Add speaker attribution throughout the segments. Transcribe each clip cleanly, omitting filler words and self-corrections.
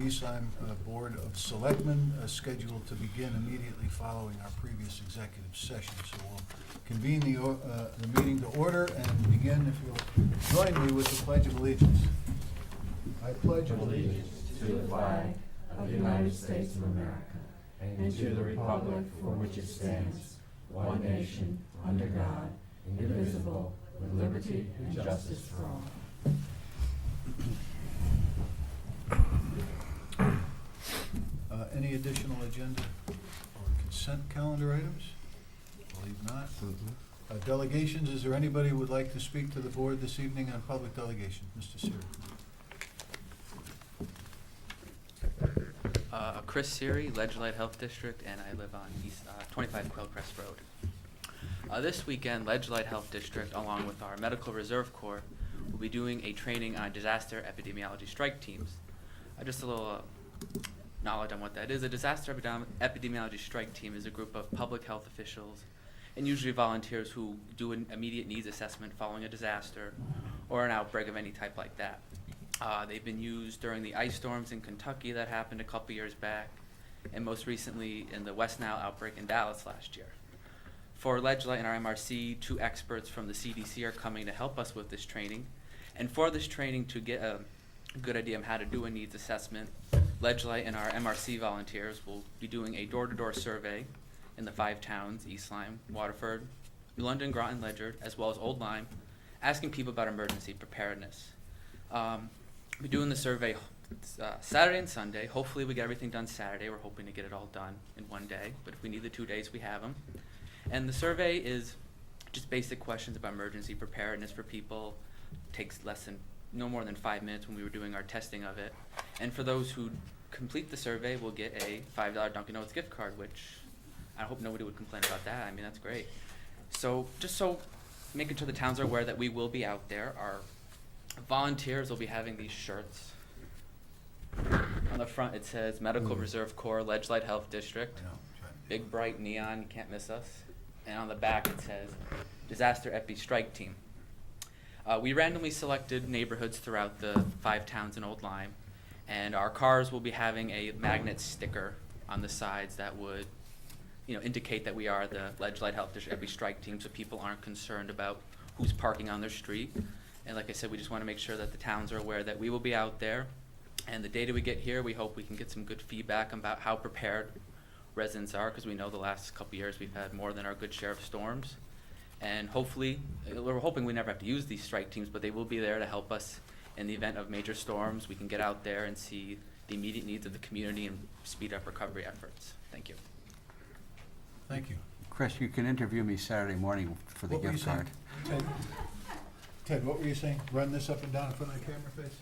Speaker 1: Lyme Board of Selectmen scheduled to begin immediately following our previous executive session. So we'll convene the meeting to order and begin, if you'll join me with the Pledge of Allegiance. I pledge allegiance
Speaker 2: to the flag of the United States of America and to the republic for which it stands, one nation, under God, indivisible, with liberty and justice for all.
Speaker 1: Any additional agenda or consent calendar items? Believe not. Delegations, is there anybody who would like to speak to the board this evening on public delegation? Mr. Siri.
Speaker 3: Chris Siri, Ledgelight Health District, and I live on 25 Quailcrest Road. This weekend, Ledgelight Health District, along with our Medical Reserve Corps, will be doing a training on disaster epidemiology strike teams. Just a little knowledge on what that is. A disaster epidemiology strike team is a group of public health officials and usually volunteers who do an immediate needs assessment following a disaster or an outbreak of any type like that. They've been used during the ice storms in Kentucky that happened a couple years back, and most recently in the West Nile outbreak in Dallas last year. For Ledgelight and our MRC, 2 experts from the CDC are coming to help us with this training. And for this training, to get a good idea of how to do a needs assessment, Ledgelight and our MRC volunteers will be doing a door-to-door survey in the 5 towns, East Lyme, Waterford, New London, Groton, Ledyard, as well as Old Lyme, asking people about emergency preparedness. We're doing the survey Saturday and Sunday. Hopefully we get everything done Saturday. We're hoping to get it all done in one day, but if we need the 2 days, we have them. And the survey is just basic questions about emergency preparedness for people. Takes no more than 5 minutes when we were doing our testing of it. And for those who complete the survey, we'll get a $5 Dunkin' Donuts gift card, which I hope nobody would complain about that. I mean, that's great. So just so making sure the towns are aware that we will be out there. Our volunteers will be having these shirts. On the front it says Medical Reserve Corps, Ledgelight Health District. Big bright neon, you can't miss us. And on the back it says Disaster Epi Strike Team. We randomly selected neighborhoods throughout the 5 towns in Old Lyme, and our cars will be having a magnet sticker on the sides that would, indicate that we are the Ledgelight Health District Epi Strike Team, so people aren't concerned about who's parking on their street. And like I said, we just want to make sure that the towns are aware that we will be out there. And the data we get here, we hope we can get some good feedback about how prepared residents are, because we know the last couple years we've had more than our good share of storms. And hopefully, we're hoping we never have to use these strike teams, but they will be there to help us in the event of major storms. We can get out there and see the immediate needs of the community and speed up recovery efforts. Thank you.
Speaker 1: Thank you.
Speaker 4: Chris, you can interview me Saturday morning for the gift card.
Speaker 1: Ted, what were you saying? Run this up and down in front of the camera face?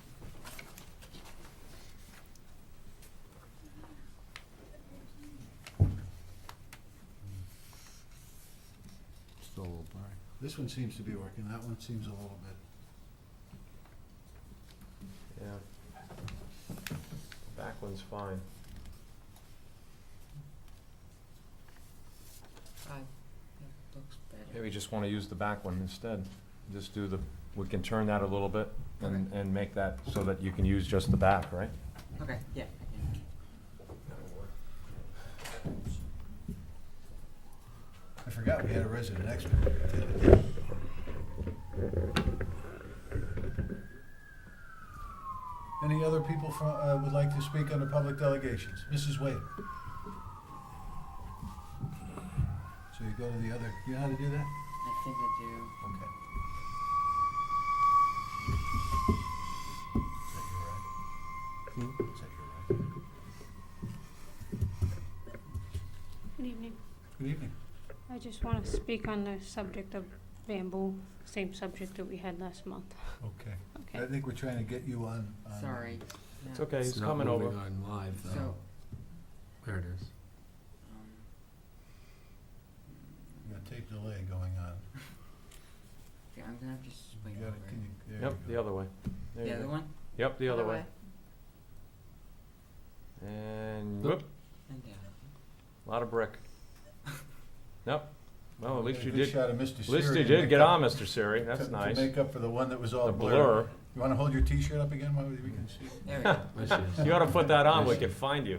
Speaker 4: Still a little blurry.
Speaker 1: This one seems to be working. That one seems a little bit.
Speaker 5: Yeah. Back one's fine.
Speaker 2: Looks better.
Speaker 5: Maybe we just want to use the back one instead. Just we can turn that a little bit and make that so that you can use just the back, right?
Speaker 2: Okay, yeah.
Speaker 1: I forgot we had a resident expert. Any other people would like to speak under public delegations? Mrs. Wade. So you go to the other, you know how to do that?
Speaker 2: I think I do.
Speaker 1: Okay. Is that your right?
Speaker 6: Good evening.
Speaker 1: Good evening.
Speaker 6: I just want to speak on the subject of bamboo, same subject that we had last month.
Speaker 1: Okay.
Speaker 6: Okay.
Speaker 1: I think we're trying to get you on.
Speaker 2: Sorry.
Speaker 5: It's okay, he's
Speaker 4: It's not
Speaker 5: coming over.
Speaker 4: moving on live, though.
Speaker 2: So,
Speaker 4: There it is.
Speaker 1: You got tape delay going on.
Speaker 2: yeah, I'm gonna have to swing
Speaker 1: You
Speaker 2: over.
Speaker 1: gotta, there
Speaker 5: Yep,
Speaker 1: you
Speaker 5: the
Speaker 1: go.
Speaker 5: other way. There
Speaker 2: The
Speaker 5: you
Speaker 2: other
Speaker 5: go.
Speaker 2: one?
Speaker 5: Yep, the other way. And whoop,
Speaker 2: And down.
Speaker 5: a lot of brick. Nope. Well, at least
Speaker 1: Got a
Speaker 5: you
Speaker 1: good
Speaker 5: did.
Speaker 1: shot of Mr.
Speaker 5: At least
Speaker 1: Siri
Speaker 5: you
Speaker 1: to
Speaker 5: did
Speaker 1: make
Speaker 5: get
Speaker 1: up-
Speaker 5: on, Mr. Siri. That's
Speaker 1: to
Speaker 5: nice.
Speaker 1: make up for the one that was all
Speaker 5: The
Speaker 1: blurry.
Speaker 5: blur.
Speaker 1: You wanna hold your T-shirt up again while we can see?
Speaker 3: There we go.
Speaker 5: You ought to put that on, we can find you.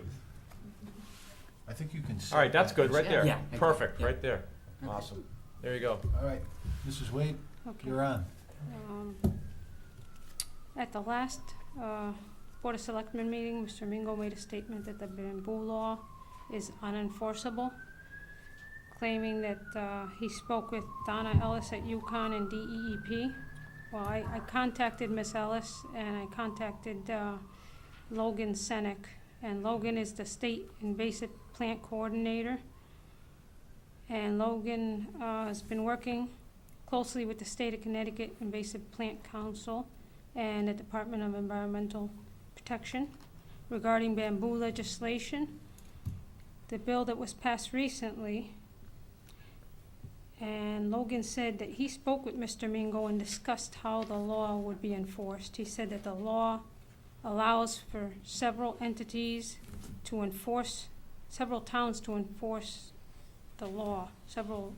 Speaker 1: I think you can see.
Speaker 5: All right, that's good, right there.
Speaker 3: Yeah.
Speaker 5: Perfect, right there. Awesome. There you go.
Speaker 1: All right, Mrs. Wade,
Speaker 6: Okay.
Speaker 1: you're on.
Speaker 6: At the last Board of Selectmen meeting, Mr. Mingo made a statement that the bamboo law is unenforceable, claiming that he spoke with Donna Ellis at UConn and DEEP. Well, I contacted Miss Ellis and I contacted Logan Senek, and Logan is the state invasive plant coordinator. And Logan has been working closely with the State of Connecticut Invasive Plant Council and the Department of Environmental Protection regarding bamboo legislation. The bill that was passed recently, and Logan said that he spoke with Mr. Mingo and discussed how the law would be enforced. He said that the law allows for several entities to enforce, several towns to enforce the law, several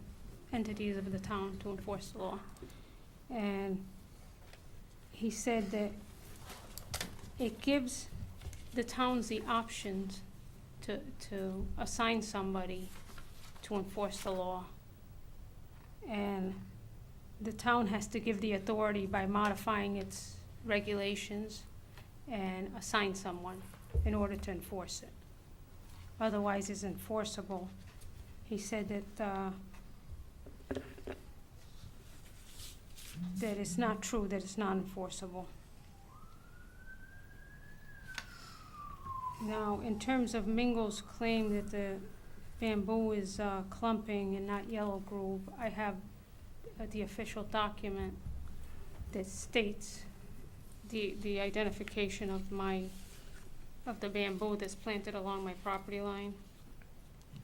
Speaker 6: entities of the town to enforce the law. And he said that it gives the towns the options to assign somebody to enforce the law. And the town has to give the authority by modifying its regulations and assign someone in order to enforce it. Otherwise, it's enforceable. He said that that it's not true, that it's not enforceable. Now, in terms of Mingo's claim that the bamboo is clumping and not yellow groove, I have the official document that states the identification of the bamboo that's planted along my property line.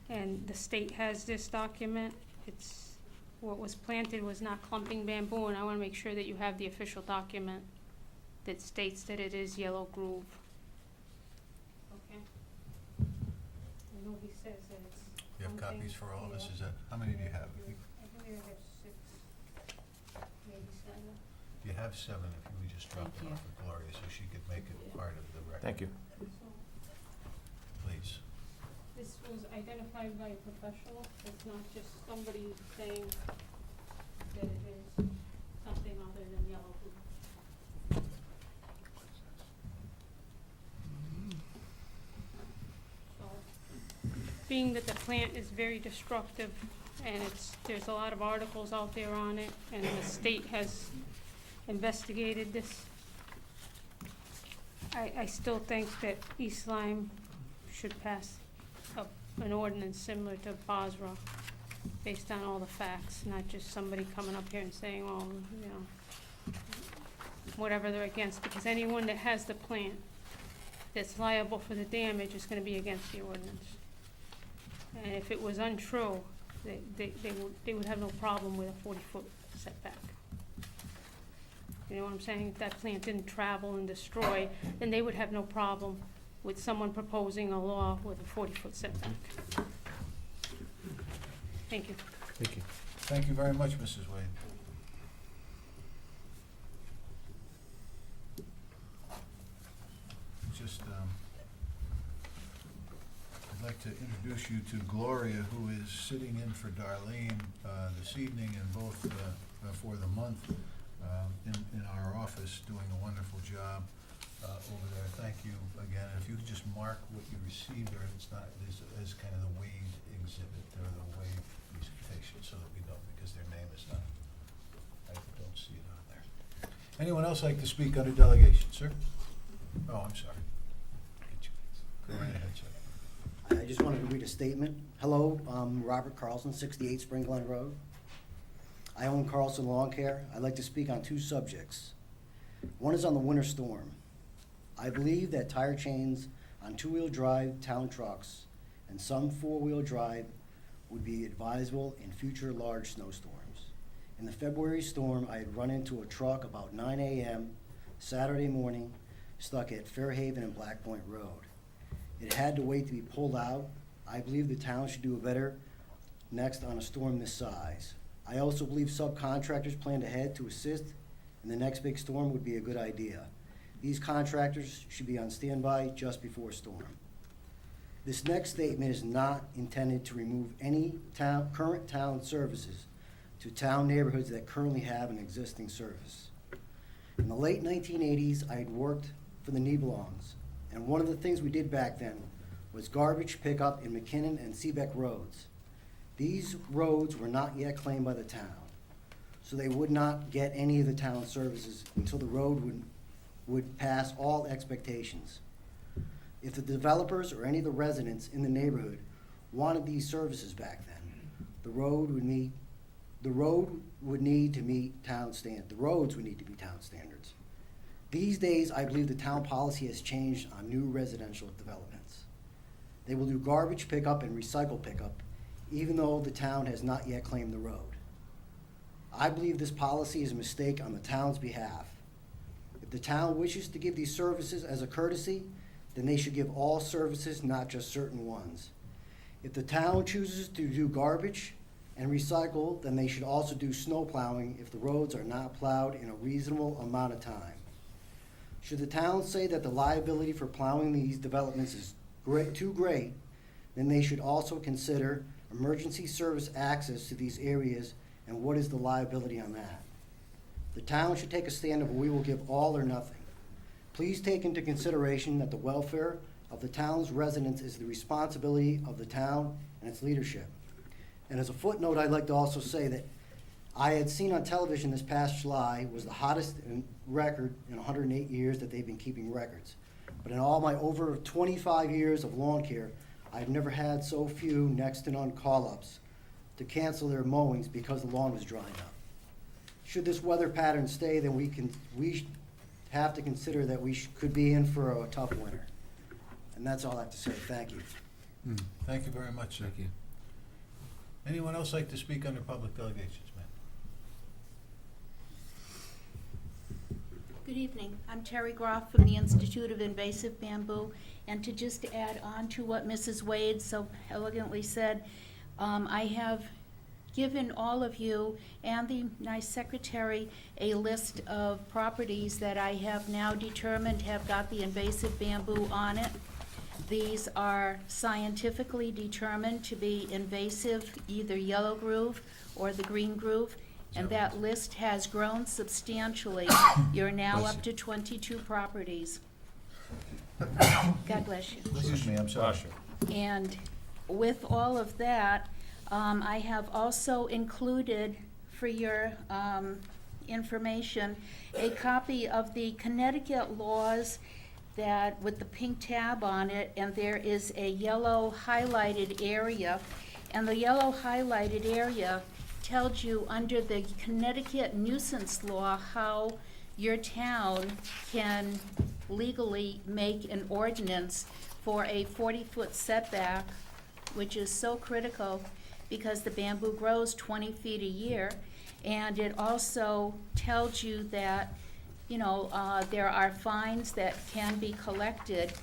Speaker 6: And the state has this document. It's, what was planted was not clumping bamboo, and I wanna make sure that you have the official document that states that it is yellow groove. Okay? I know he says that it's
Speaker 1: You have
Speaker 6: clumping.
Speaker 1: copies for all of us,
Speaker 6: Yeah.
Speaker 1: is that, how many do you have?
Speaker 6: I believe I have 6, maybe 7.
Speaker 1: You have 7, if you would just drop it off for Gloria so she could make it part of the record.
Speaker 5: Thank you.
Speaker 6: So,
Speaker 1: Please.
Speaker 6: this was identified by a professional, it's not just somebody saying that it is something other than yellow glue. So, being that the plant is very destructive, and there's a lot of articles out there on it, and the state has investigated this, I still think that East Lyme should pass an ordinance similar to Basra, based on all the facts, not just somebody coming up here and saying, well, you know, whatever they're against, because anyone that has the plant that's liable for the damage is gonna be against the ordinance. And if it was untrue, they would have no problem with a 40-foot setback. You know what I'm saying? If that plant didn't travel and destroy, then they would have no problem with someone proposing a law with a 40-foot setback. Thank you.
Speaker 5: Thank you.
Speaker 1: Thank you very much, Mrs. Wade. Just, I'd like to introduce you to Gloria, who is sitting in for Darlene this evening and both for the month in our office, doing a wonderful job over there. Thank you again. If you could just mark what you received, or it's not, as kind of the Wade exhibit, or the Wade presentation, so that we know, because their name is not, I don't see it on there. Anyone else like to speak under delegation, sir? Oh, I'm sorry. Go right ahead, sir.
Speaker 7: I just wanted to read a statement. Hello, I'm Robert Carlson, 68 Spring Glen Road. I own Carlson Lawn Care. I'd like to speak on 2 subjects. One is on the winter storm. I believe that tire chains on 2-wheel drive town trucks and some 4-wheel drive would be advisable in future large snowstorms. In the February storm, I had run into a truck about 9 a.m. Saturday morning, stuck at Fairhaven and Black Point Road. It had to wait to be pulled out. I believe the town should do better next on a storm this size. I also believe subcontractors planned ahead to assist and the next big storm would be a good idea. These contractors should be on standby just before a storm. This next statement is not intended to remove any current town services to town neighborhoods that currently have an existing service. In the late 1980s, I had worked for the Nebelongs, and one of the things we did back then was garbage pickup in McKinnon and Seebeck roads. These roads were not yet claimed by the town, so they would not get any of the town services until the road would pass all expectations. If the developers or any of the residents in the neighborhood wanted these services back then, the roads would need to meet town standards. These days, I believe the town policy has changed on new residential developments. They will do garbage pickup and recycle pickup, even though the town has not yet claimed the road. I believe this policy is a mistake on the town's behalf. If the town wishes to give these services as a courtesy, then they should give all services, not just certain ones. If the town chooses to do garbage and recycle, then they should also do snow plowing if the roads are not plowed in a reasonable amount of time. Should the town say that the liability for plowing these developments is too great, then they should also consider emergency service access to these areas and what is the liability on that. The town should take a stand of we will give all or nothing. Please take into consideration that the welfare of the town's residents is the responsibility of the town and its leadership. And as a footnote, I'd like to also say that I had seen on television this past July was the hottest record in 108 years that they've been keeping records. But in all my over 25 years of lawn care, I've never had so few next to none call-ups to cancel their mowings because the lawn was drying up. Should this weather pattern stay, then we have to consider that we could be in for a tough winter. And that's all I have to say. Thank you.
Speaker 1: Thank you very much, sir.
Speaker 4: Thank you.
Speaker 1: Anyone else like to speak under public delegations, ma'am?
Speaker 8: Good evening. I'm Terry Groff from the Institute of Invasive Bamboo. And to just add on to what Mrs. Wade so elegantly said, I have given all of you and the nice secretary a list of properties that I have now determined have got the invasive bamboo on it. These are scientifically determined to be invasive, either yellow groove or the green groove, and that list has grown substantially. You're now up to 22 properties. God bless you.
Speaker 1: Excuse me, I'm sorry.
Speaker 8: And with all of that, I have also included for your information a copy of the Connecticut laws that with the pink tab on it, and there is a yellow highlighted area. And the yellow highlighted area tells you under the Connecticut nuisance law how your town can legally make an ordinance for a 40-foot setback, which is so critical because the bamboo grows 20 feet a year. And it also tells you that, you know, there are fines that can be collected.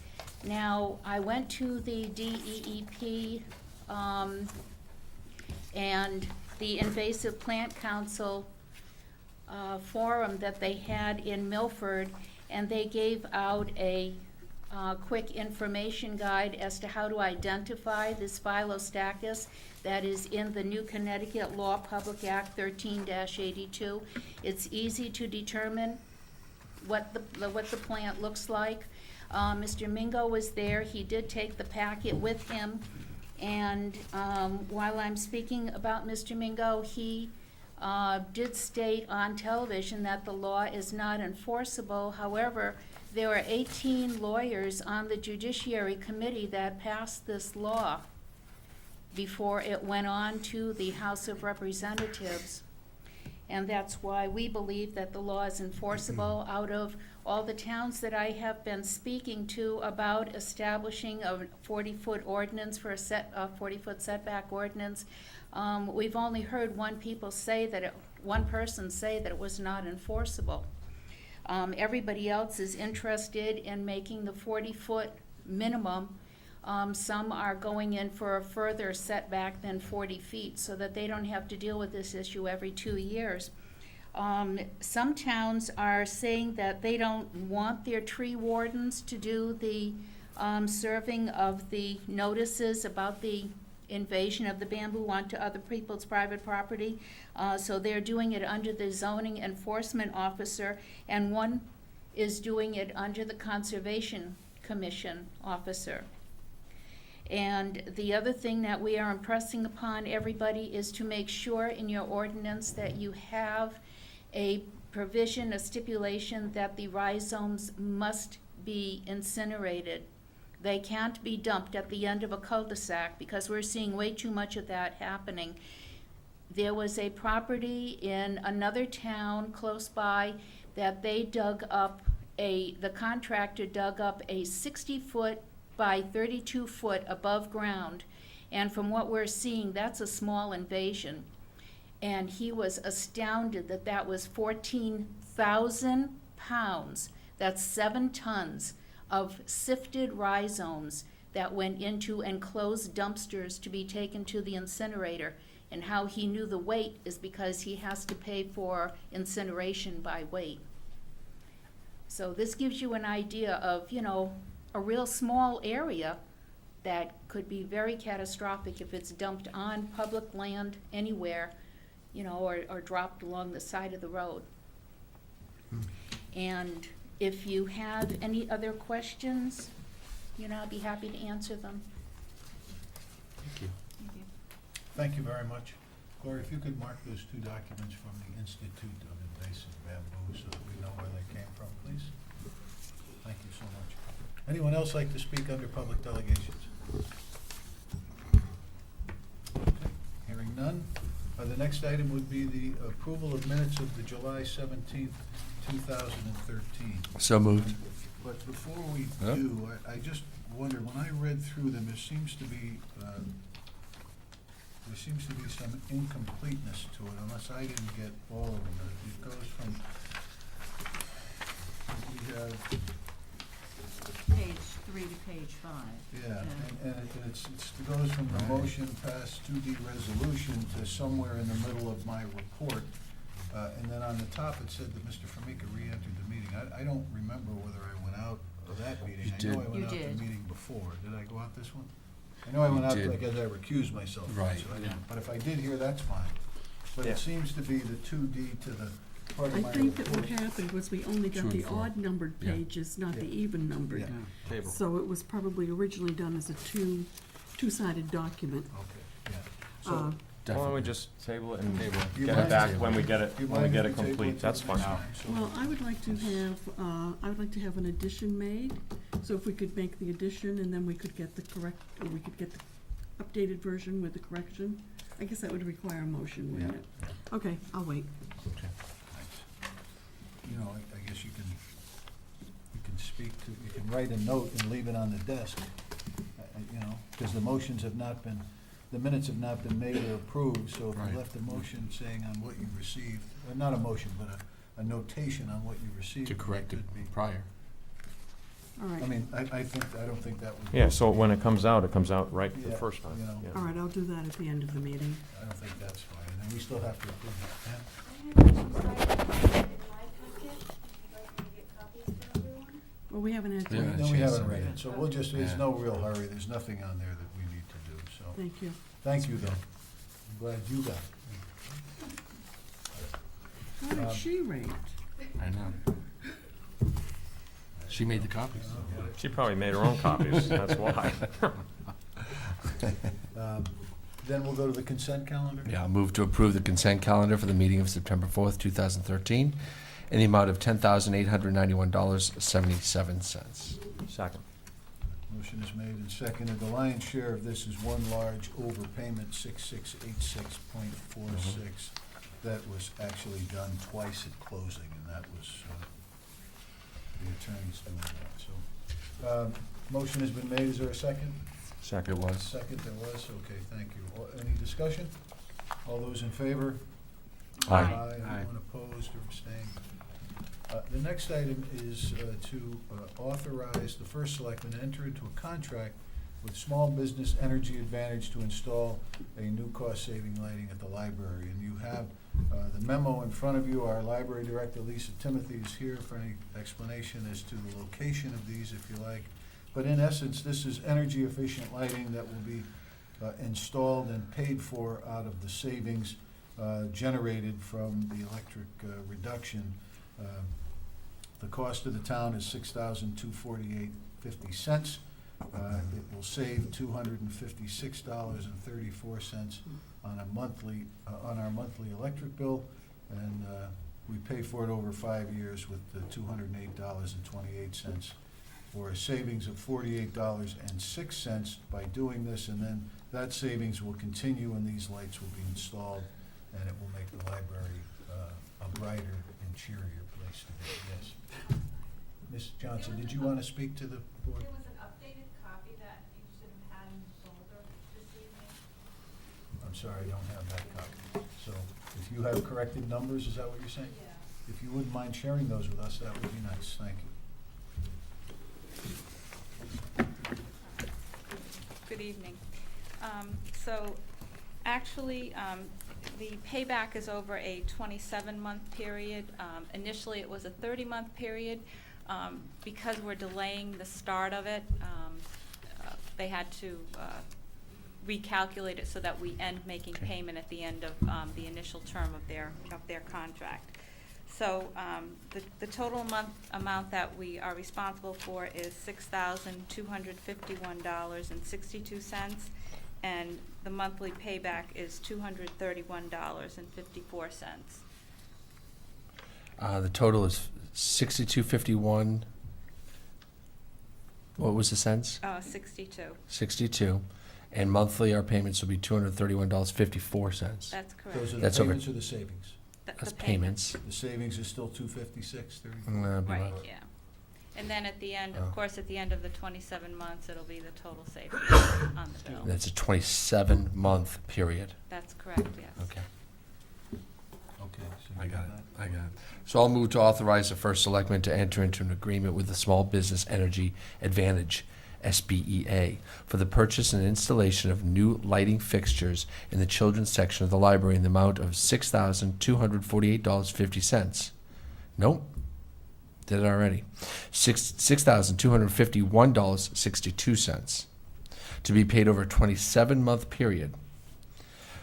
Speaker 8: Now, I went to the DEEP and the Invasive Plant Council forum that they had in Milford, and they gave out a quick information guide as to how to identify this Phylostachys that is in the new Connecticut Law, Public Act 13-82. It's easy to determine what the plant looks like. Mr. Mingo was there. He did take the packet with him. And while I'm speaking about Mr. Mingo, he did state on television that the law is not enforceable. However, there were 18 lawyers on the Judiciary Committee that passed this law before it went on to the House of Representatives. And that's why we believe that the law is enforceable. Out of all the towns that I have been speaking to about establishing a 40-foot ordinance for a 40-foot setback ordinance, we've only heard one person say that it was not enforceable. Everybody else is interested in making the 40-foot minimum. Some are going in for a further setback than 40 feet so that they don't have to deal with this issue every 2 years. Some towns are saying that they don't want their tree wardens to do the serving of the notices about the invasion of the bamboo onto other people's private property. So they're doing it under the zoning enforcement officer, and one is doing it under the Conservation Commission officer. And the other thing that we are impressing upon everybody is to make sure in your ordinance that you have a provision, a stipulation that the rhizomes must be incinerated. They can't be dumped at the end of a cul-de-sac, because we're seeing way too much of that happening. There was a property in another town close by that they dug up the contractor dug up a 60-foot by 32-foot above ground. And from what we're seeing, that's a small invasion. And he was astounded that that was 14,000 pounds, that's 7 tons of sifted rhizomes that went into enclosed dumpsters to be taken to the incinerator. And how he knew the weight is because he has to pay for incineration by weight. So this gives you an idea of, a real small area that could be very catastrophic if it's dumped on public land anywhere, or dropped along the side of the road. And if you have any other questions, I'd be happy to answer them.
Speaker 4: Thank you.
Speaker 1: Thank you very much. Gloria, if you could mark those 2 documents from the Institute of Invasive Bamboo so that we know where they came from, please. Thank you so much. Anyone else like to speak under public delegations? Okay, hearing none. The next item would be the approval of minutes of the July 17th, 2013.
Speaker 4: So moved.
Speaker 1: But before we
Speaker 4: Huh?
Speaker 1: do, I just wondered, when I read through them, there seems to be some incompleteness to it, unless I didn't get all of them. It goes from, we have,
Speaker 2: Page 3 to page 5.
Speaker 1: yeah, and it goes from the motion passed to the resolution to somewhere in the middle of my report. And then on the top, it said that Mr. Formica re-entered the meeting. I don't remember whether I went out of that meeting.
Speaker 4: You
Speaker 1: I know
Speaker 4: did.
Speaker 1: I went
Speaker 2: You
Speaker 1: out
Speaker 2: did.
Speaker 1: the meeting before. Did I go out this one? I know I went
Speaker 4: You
Speaker 1: out,
Speaker 4: did.
Speaker 1: I guess I recused myself. from it,
Speaker 4: Right.
Speaker 1: so I didn't. But if I did here, that's fine. But
Speaker 5: Yeah.
Speaker 1: it seems to be the 2D to the part
Speaker 9: I
Speaker 1: of my
Speaker 9: think that what
Speaker 1: report.
Speaker 9: happened was we only
Speaker 4: Two
Speaker 9: got
Speaker 4: and
Speaker 9: the
Speaker 4: four.
Speaker 9: odd-numbered
Speaker 4: Yeah.
Speaker 9: pages, not the
Speaker 1: Yeah.
Speaker 9: even-numbered.
Speaker 1: Yeah.
Speaker 5: Table.
Speaker 9: So it was probably originally done as a two-sided document.
Speaker 1: Okay, yeah.
Speaker 9: Uh,
Speaker 1: So,
Speaker 5: Why don't we
Speaker 4: Definitely.
Speaker 5: just table it and
Speaker 1: You
Speaker 5: get
Speaker 1: mind
Speaker 5: it back
Speaker 4: if-
Speaker 5: when we get it,
Speaker 1: you
Speaker 5: when we
Speaker 1: mind
Speaker 5: get
Speaker 1: if
Speaker 5: it
Speaker 1: we table
Speaker 5: complete?
Speaker 1: till
Speaker 5: That's fine.
Speaker 1: next time? So-
Speaker 9: Well, I would like to have an addition made, so if we could make the addition and then we could get the updated version with the correction. I guess that would require a motion, wouldn't it? Okay, I'll wait.
Speaker 1: Thanks. I guess you can you can write a note and leave it on the desk, because the minutes have not been made or approved, so if
Speaker 4: Right.
Speaker 1: you left a motion saying on what you received, or not a motion, but a notation on what you received.
Speaker 4: To correct it
Speaker 1: could be-
Speaker 4: prior.
Speaker 9: All right.
Speaker 1: I mean, I don't think that would.
Speaker 5: Yeah, so when it comes out right the
Speaker 1: Yeah,
Speaker 5: first time. Yeah.
Speaker 9: All right, I'll do that at the end of the meeting.
Speaker 1: I don't think that's fine, and then we still have to approve it.
Speaker 9: Well, we haven't had
Speaker 4: Yeah.
Speaker 9: time.
Speaker 1: No, we
Speaker 4: chance
Speaker 1: haven't
Speaker 4: to
Speaker 1: read
Speaker 4: read
Speaker 1: it,
Speaker 4: it.
Speaker 1: so we'll just, there's
Speaker 4: Yeah.
Speaker 1: no real hurry, there's nothing on there that we need to do, so.
Speaker 9: Thank you.
Speaker 1: Thank you, though. I'm glad you got it.
Speaker 9: How did she rate?
Speaker 4: I know. She made the copies.
Speaker 5: She probably made her own copies, that's why.
Speaker 1: Then we'll go to the consent calendar.
Speaker 4: Yeah, I'll move to approve the consent calendar for the meeting of September 4th, 2013, in the amount of $10,891.77.
Speaker 5: Second.
Speaker 1: Motion is made and seconded. The lion's share of this is one large overpayment, 6686.46. That was actually done twice at closing, and that was the attorneys doing that, so. Motion has been made. Is there a second?
Speaker 5: Second.
Speaker 4: It was.
Speaker 1: Second, there was. Okay, thank you. Any discussion? All those in favor?
Speaker 5: Aye.
Speaker 1: Anyone opposed or abstained? The next item is to authorize the first selectman to enter into a contract with Small Business Energy Advantage to install a new cost-saving lighting at the library. And you have the memo in front of you. Our library director, Lisa Timothy, is here for any explanation as to the location of these, if you like. But in essence, this is energy-efficient lighting that will be installed and paid for out of the savings generated from the electric reduction. The cost of the town is $6,248.50. It will save $256.34 on our monthly electric bill, and we pay for it over 5 years with the $208.28, for a savings of $48.06 by doing this, and then that savings will continue and these lights will be installed, and it will make the library a brighter and cheerier place to be. Yes. Ms. Johnson, did you want to speak to the board?
Speaker 10: There was an updated copy that you should have had in the folder this evening.
Speaker 1: I'm sorry, I don't have that copy. So if you have corrected numbers, is that what you're saying?
Speaker 10: Yeah.
Speaker 1: If you wouldn't mind sharing those with us, that would be nice. Thank you.
Speaker 10: Good evening. So actually, the payback is over a 27-month period. Initially, it was a 30-month period. Because we're delaying the start of it, they had to recalculate it so that we end making payment at the end of the initial term of their contract. So the total amount that we are responsible for is $6,251.62, and the monthly payback is $231.54.
Speaker 4: The total is 6251. What was the cents?
Speaker 10: 62.
Speaker 4: 62. And monthly, our payments will be $231.54.
Speaker 10: That's correct.
Speaker 1: Those are the
Speaker 4: That's over-
Speaker 1: payments or the savings?
Speaker 4: That's payments.
Speaker 1: The savings is still $256.30?
Speaker 10: Right, yeah. And then at the end,
Speaker 4: Oh.
Speaker 10: of course, at the end of the 27 months, it'll be the total savings on the bill.
Speaker 4: That's a 27-month period.
Speaker 10: That's correct, yes.
Speaker 4: Okay.
Speaker 1: Okay. So
Speaker 4: I
Speaker 1: you
Speaker 4: got
Speaker 1: have
Speaker 4: it.
Speaker 1: that?
Speaker 4: I got it. So I'll move to authorize the first selectman to enter into an agreement with the Small Business Energy Advantage, SBEA, for the purchase and installation of new lighting fixtures in the children's section of the library in the amount of $6,248.50. Nope. Did it already. $6,251.62 to be paid over a 27-month period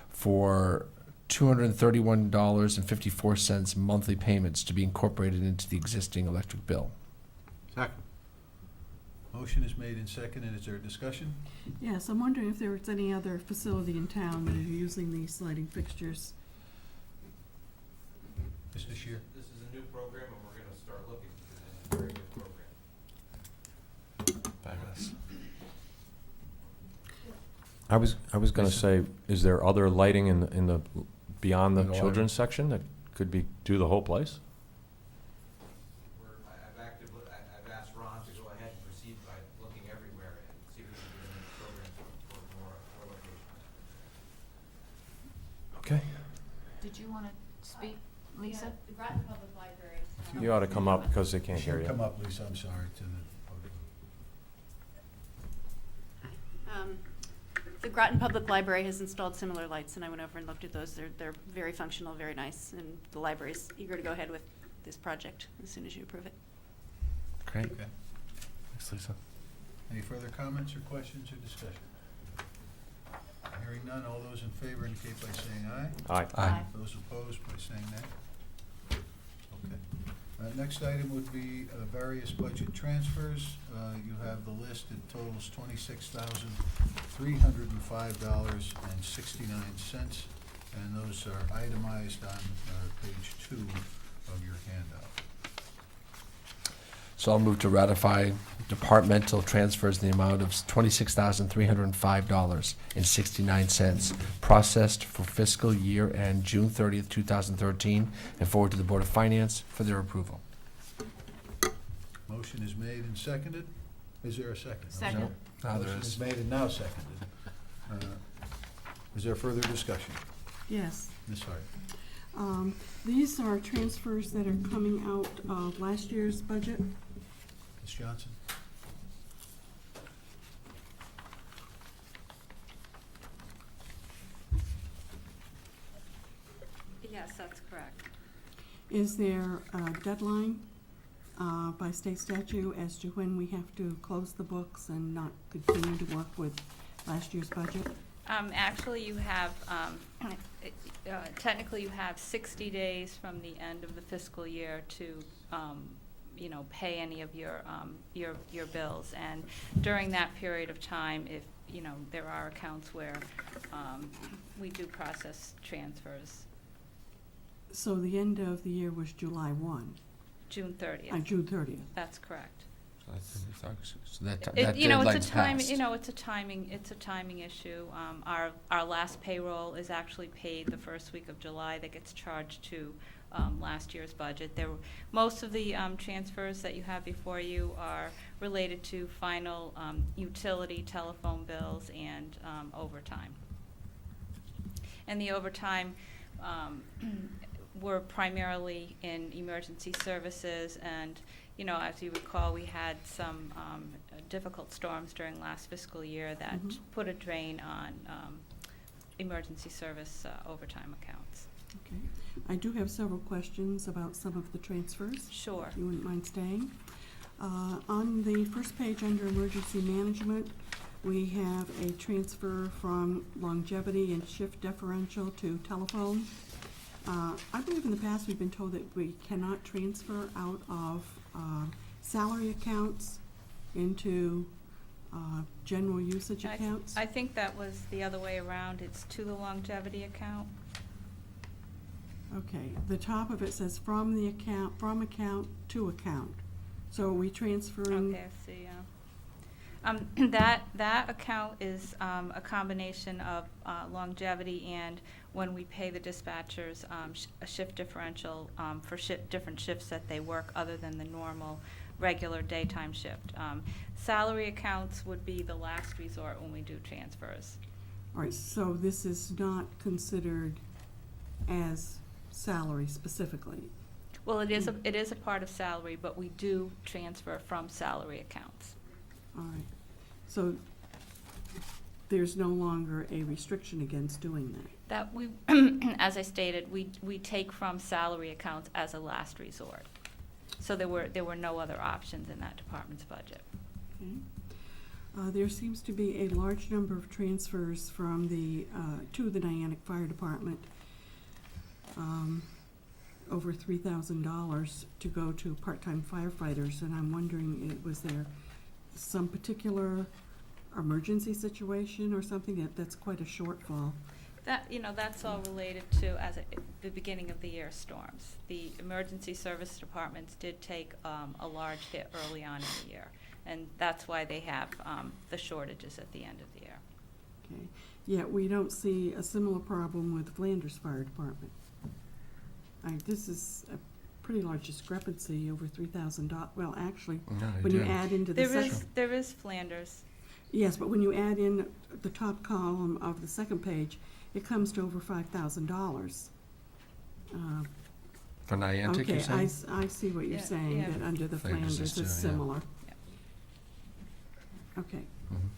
Speaker 4: for $231.54 monthly payments to be incorporated into the existing electric bill.
Speaker 1: Second. Motion is made and seconded. Is there a discussion?
Speaker 9: Yes, I'm wondering if there's any other facility in town that are using these lighting fixtures.
Speaker 1: Mr. Shear?
Speaker 5: This is a new program, and we're gonna start looking, because it's a very good program.
Speaker 4: Fabulous.
Speaker 5: I was gonna say, is there other lighting in the, beyond the
Speaker 4: In the
Speaker 5: children's section that could do the whole place?
Speaker 11: I've asked Ron to go ahead and proceed by looking everywhere and see if we can get any programs for more locations.
Speaker 5: Okay.
Speaker 8: Did you want to speak, Lisa?
Speaker 10: The Groton Public Library.
Speaker 5: You ought to come up, because they can't hear you.
Speaker 1: Come up, Lisa, I'm sorry, to the podium.
Speaker 12: The Groton Public Library has installed similar lights, and I went over and looked at those. They're very functional, very nice, and the library's eager to go ahead with this project as soon as you approve it.
Speaker 4: Great.
Speaker 1: Okay.
Speaker 4: Thanks, Lisa.
Speaker 1: Any further comments or questions or discussion? Hearing none, all those in favor indicate by saying aye.
Speaker 5: Aye.
Speaker 4: Aye.
Speaker 1: Those opposed by saying nay. Okay. Next item would be various budget transfers. You have the list. It totals $26,305.69, and those are itemized on page 2 of your handout.
Speaker 4: So I'll move to ratify departmental transfers in the amount of $26,305.69 processed for fiscal year end June 30th, 2013, and forward to the Board of Finance for their approval.
Speaker 1: Motion is made and seconded. Is there a second?
Speaker 12: Second.
Speaker 4: No? Now there
Speaker 1: Motion
Speaker 4: is.
Speaker 1: is made and now seconded. Is there further discussion?
Speaker 9: Yes.
Speaker 1: Ms. Hart?
Speaker 9: These are transfers that are coming out of last year's budget.
Speaker 1: Ms. Johnson?
Speaker 10: Yes, that's correct.
Speaker 9: Is there a deadline by state statute as to when we have to close the books and not continue to work with last year's budget?
Speaker 10: Actually, you have, technically you have 60 days from the end of the fiscal year to, pay any of your bills. And during that period of time, if, there are accounts where we do process transfers,
Speaker 9: So the end of the year was July 1,
Speaker 10: June 30th.
Speaker 9: June 30th.
Speaker 10: That's correct.
Speaker 4: So that
Speaker 10: It's
Speaker 4: deadline's
Speaker 10: a timing,
Speaker 4: passed.
Speaker 10: it's a timing issue. Our last payroll is actually paid the first week of July. That gets charged to last year's budget. Most of the transfers that you have before you are related to final utility, telephone bills, and overtime. And the overtime were primarily in emergency services, and as you recall, we had some difficult storms during last fiscal year that put a drain on emergency service overtime accounts.
Speaker 9: Okay. I do have several questions about some of the transfers.
Speaker 10: Sure.
Speaker 9: If you wouldn't mind staying. On the first page under emergency management, we have a transfer from longevity and shift differential to telephone. I believe in the past we've been told that we cannot transfer out of salary accounts into general usage accounts.
Speaker 10: I think that was the other way around. It's to the longevity account.
Speaker 9: Okay, the top of it says from account to account. So are we transferring?
Speaker 10: Okay, I see, that account is a combination of longevity and when we pay the dispatchers a shift differential for different shifts that they work other than the normal regular daytime shift. Salary accounts would be the last resort when we do transfers.
Speaker 9: All right, so this is not considered as salary specifically.
Speaker 10: Well, it is a part of salary, but we do transfer from salary accounts.
Speaker 9: All right, so there's no longer a restriction against doing that.
Speaker 10: That we, as I stated, we take from salary accounts as a last resort. So there were no other options in that department's budget.
Speaker 9: Okay. There seems to be a large number of transfers from to the Niantic Fire Department, over $3,000 to go to part-time firefighters, and I'm wondering, was there some particular emergency situation or something that's quite a shortfall?
Speaker 10: That's all related to the beginning of the year storms. The emergency service departments did take a large hit early on in the year, and that's why they have the shortages at the end of the year.
Speaker 9: Okay. Yet we don't see a similar problem with Flanders Fire Department. This is a pretty large discrepancy, over $3,000. Well, actually, when you add into the second.
Speaker 10: There is Flanders.
Speaker 9: Yes, but when you add in the top column of the second page, it comes to over $5,000.
Speaker 4: For Niantic,
Speaker 9: okay,
Speaker 4: you're saying?
Speaker 9: I see what you're saying,
Speaker 10: yeah.
Speaker 9: that under the
Speaker 4: Flanders
Speaker 9: Flanders
Speaker 4: is
Speaker 9: it's
Speaker 4: too, yeah.
Speaker 9: similar.
Speaker 10: Yeah.
Speaker 9: Okay.
Speaker 4: Mhm.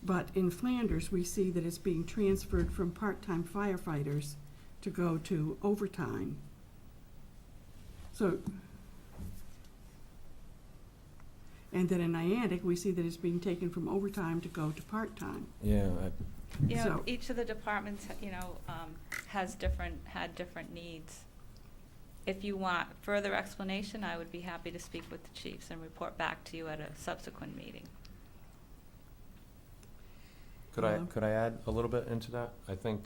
Speaker 9: But in Flanders, we see that it's being transferred from part-time firefighters to go to overtime. So, and then in Niantic, we see that it's being taken from overtime to go to part-time.
Speaker 5: Yeah,
Speaker 9: So-
Speaker 10: Each of the departments, had different needs. If you want further explanation, I would be happy to speak with the chiefs and report back to you at a subsequent meeting.
Speaker 5: could I add a little bit into that? I think